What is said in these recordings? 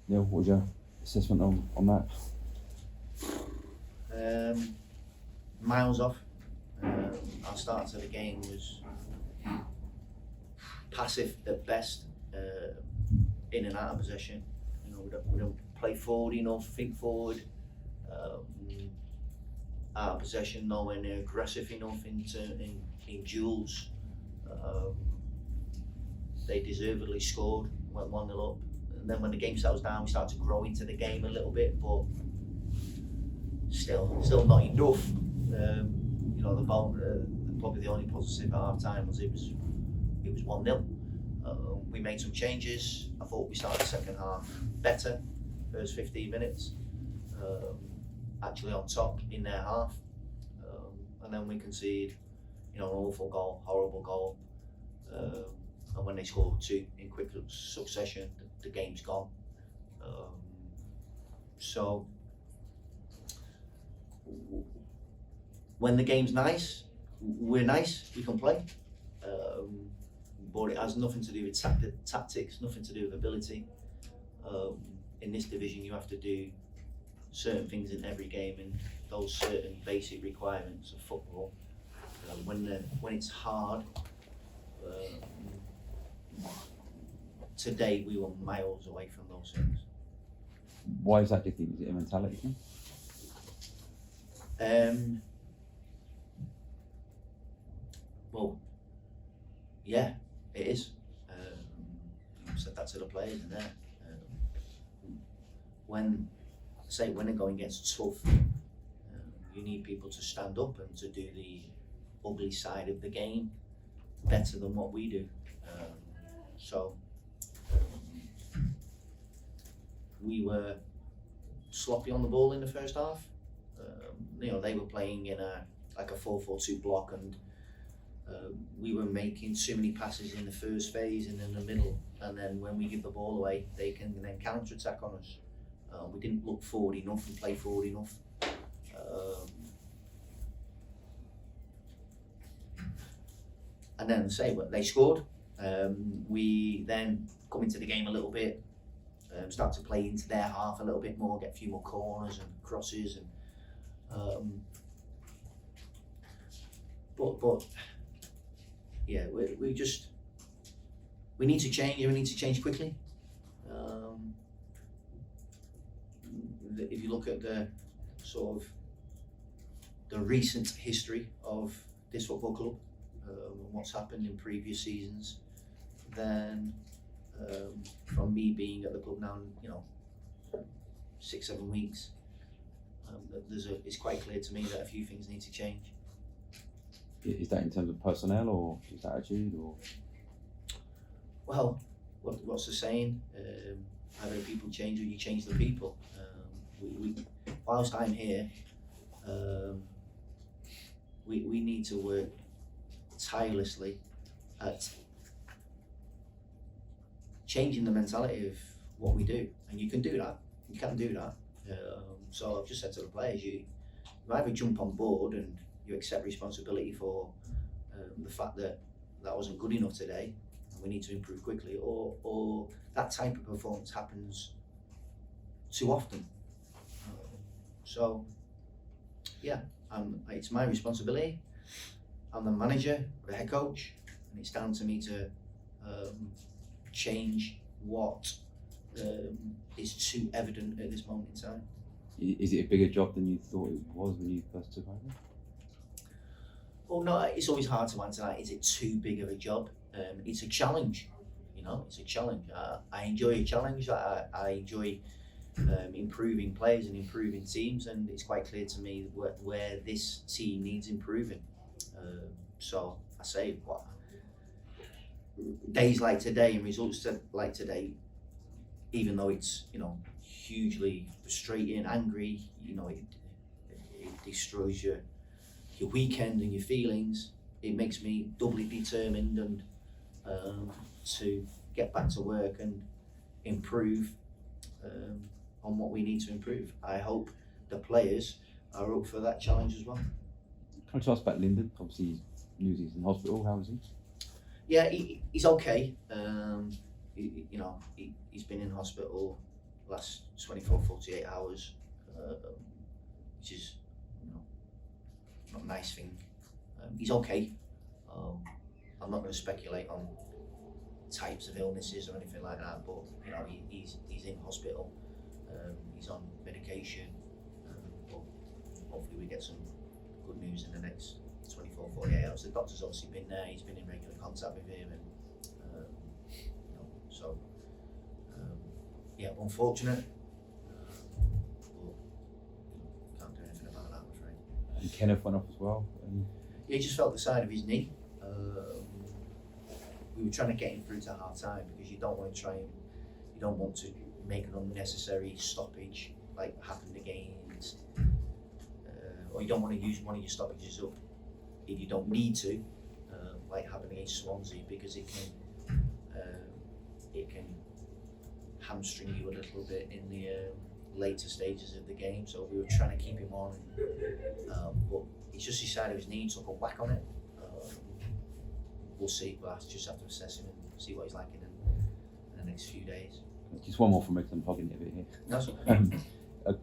Neil, what was your assessment on that? Miles off. Our start to the game was passive at best, in and out of possession. You know, we don't play forward enough, think forward. Out of possession, nowhere near aggressive enough in duels. They deservedly scored, went 1-0 up, and then when the game settles down, we start to grow into the game a little bit, but still not enough. You know, probably the only positive at half time was it was 1-0. We made some changes. I thought we started the second half better, first 15 minutes, actually on top in their half, and then we conceded, you know, an awful goal, horrible goal, and when they scored 2 in quick succession, the game's gone. So when the game's nice, we're nice, we can play, but it has nothing to do with tactics, nothing to do with ability. In this division, you have to do certain things in every game, and those certain basic requirements of football. When it's hard, today we were miles away from those things. Why is that, do you think? Is it a mentality thing? Well, yeah, it is. I said that to the players in there. When the going gets tough, you need people to stand up and to do the ugly side of the game better than what we do. We were sloppy on the ball in the first half. You know, they were playing in a 4-4-2 block, and we were making too many passes in the first phase and in the middle, and then when we give the ball away, they can then counter-attack on us. We didn't look forward enough and play forward enough. And then they scored. We then come into the game a little bit, start to play into their half a little bit more, get a few more corners and crosses, and but yeah, we need to change, and we need to change quickly. If you look at the sort of the recent history of this football club, and what's happened in previous seasons, then from me being at the club now, you know, 6-7 weeks, it's quite clear to me that a few things need to change. Is that in terms of personnel or just attitude, or? Well, what's the saying? Either people change or you change the people. Whilst I'm here, we need to work tirelessly at changing the mentality of what we do, and you can do that. You can do that. So I've just said to the players, you either jump on board and you accept responsibility for the fact that wasn't good enough today, and we need to improve quickly, or that type of performance happens too often. So yeah, it's my responsibility. I'm the manager, the head coach, and it's down to me to change what is too evident at this moment in time. Is it a bigger job than you thought it was when you first took over? Well, no, it's always hard to answer that. Is it too big of a job? It's a challenge, you know, it's a challenge. I enjoy a challenge. I enjoy improving players and improving teams, and it's quite clear to me where this team needs improving. So I say, days like today and results like today, even though it's, you know, hugely frustrating, angry, you know, it destroys your weekend and your feelings, it makes me doubly determined and to get back to work and improve on what we need to improve. I hope the players are up for that challenge as well. Can I just ask about Lyndon? Obviously, news he's in hospital. How is he? Yeah, he's okay. You know, he's been in hospital last 24, 48 hours, which is, you know, not a nice thing. He's okay. I'm not going to speculate on types of illnesses or anything like that, but you know, he's in hospital. He's on medication, but hopefully we get some good news in the next 24, 48 hours. The doctor's obviously been there, he's been in regular contact with him, and you know, so yeah, unfortunate, but you know, can't do anything about that, I'm afraid. And Kenneth went off as well. Yeah, he just felt the side of his knee. We were trying to get him through to half time because you don't want to make an unnecessary stoppage like happened against, or you don't want to use one of your stoppages up if you don't need to, like happened against Swansea, because it can hamstring you a little bit in the later stages of the game. So we were trying to keep him on, but it's just his side of his knee took a whack on it. We'll see, but I just have to assess him and see what he's like in the next few days. Just one more from me, because I'm hogging it a bit here. That's okay.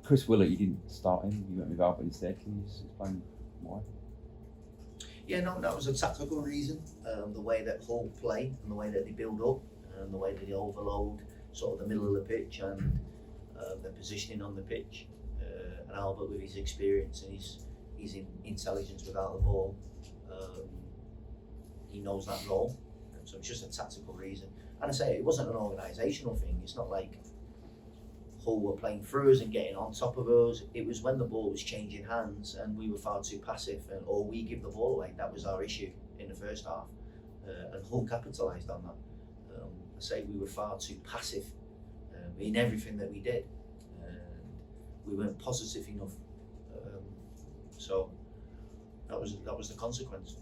Chris Willock, you didn't start him, you went with Albert instead. Can you just explain why? Yeah, no, that was a tactical reason. The way that Hull play and the way that they build up and the way that they overload sort of the middle of the pitch and their positioning on the pitch. And Albert, with his experience and his intelligence without the ball, he knows that role. So it's just a tactical reason. And I say it wasn't an organisational thing. It's not like Hull were playing through us and getting on top of us. It was when the ball was changing hands and we were far too passive, or we give the ball away. That was our issue in the first half, and Hull capitalised on that. I say we were far too passive in everything that we did, and we weren't positive enough. So that was the consequence.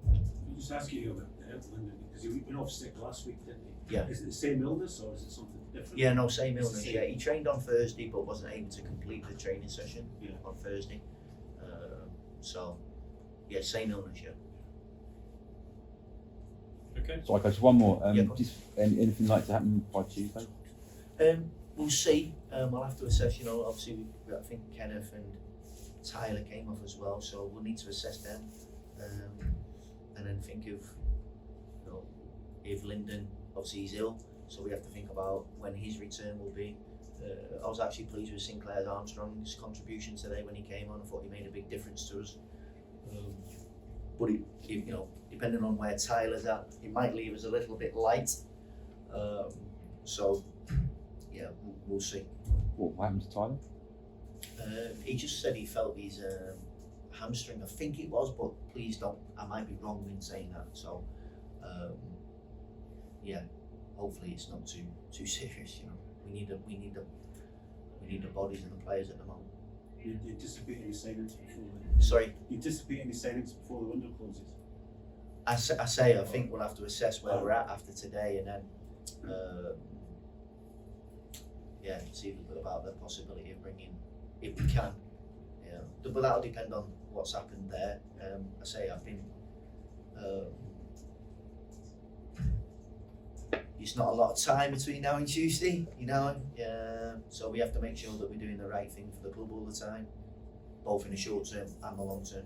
I'll just ask you about Lyndon, because he went off sick last week, didn't he? Yeah. Is it the same illness or is it something different? Yeah, no, same illness. Yeah, he trained on Thursday but wasn't able to complete the training session on Thursday. So, yeah, same illness. Yeah. Okay. So I just one more. Yeah, just anything like to happen by Tuesday? We'll see. I'll have to assess. You know, obviously, I think Kenneth and Tyler came off as well, so we'll need to assess them, and then think of, you know, if Lyndon, obviously he's ill, so we have to think about when his return will be. I was actually pleased with Sinclair Armstrong's contribution today when he came on. I thought he made a big difference to us. But you know, depending on where Tyler's at, it might leave us a little bit light. So, yeah, we'll see. What happened to Tyler? He just said he felt his hamstring, I think it was, but please don't, I might be wrong in saying that. So, yeah, hopefully it's not too serious. You know, we need the bodies and the players at the moment. You anticipate any signings before Sorry? You anticipate any signings before the window closes? I think we'll have to assess where we're at after today, and then yeah, see about the possibility of bringing, if we can. Yeah, but that'll depend on what's happened there. I say I've been. It's not a lot of time between now and Tuesday, you know. So we have to make sure that we're doing the right thing for the club all the time, both in the short term and the long term.